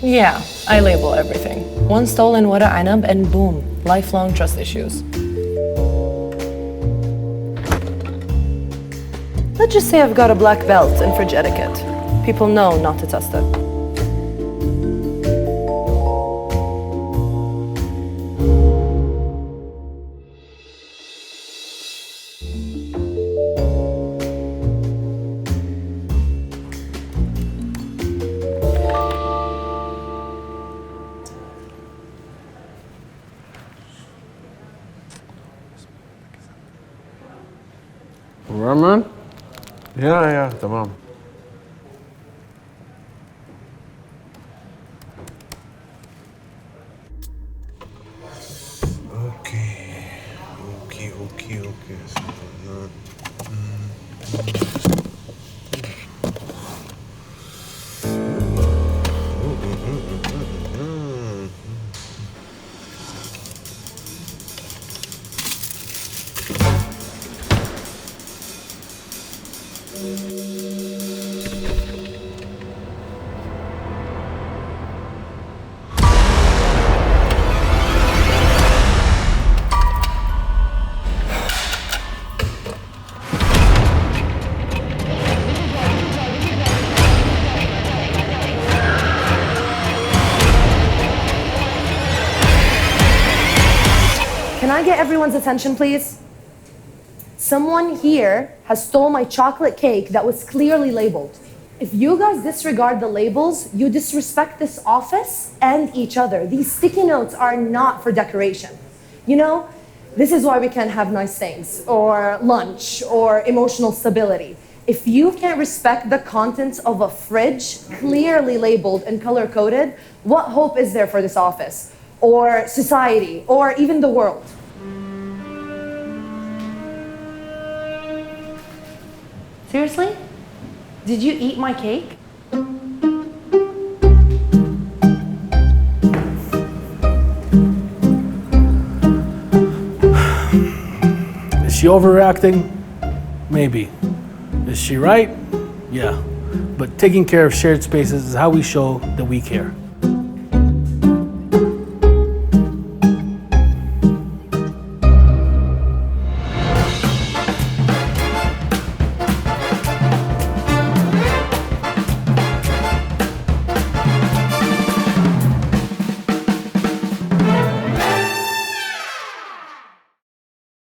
Yeah, I label everything. One stolen ورق عنب and boom, lifelong trust issues. Let's just say I've got a black belt in fridge etiquette. People know not to test it. Ramen? يا تمام. اوكي. Can I get everyone's attention, please? Someone here has stole my chocolate cake that was clearly labeled. If you guys disregard the labels, you disrespect this office and each other. These sticky notes are not for decoration. You know, this is why we can't have nice things, or lunch, or emotional stability. If you can't respect the contents of a fridge clearly labeled and color-coded, what hope is there for this office, or society, or even the world? Seriously? Did you eat my cake? Is she overreacting? Maybe. Is she right? Yeah. But taking care of shared spaces is how we show that we care.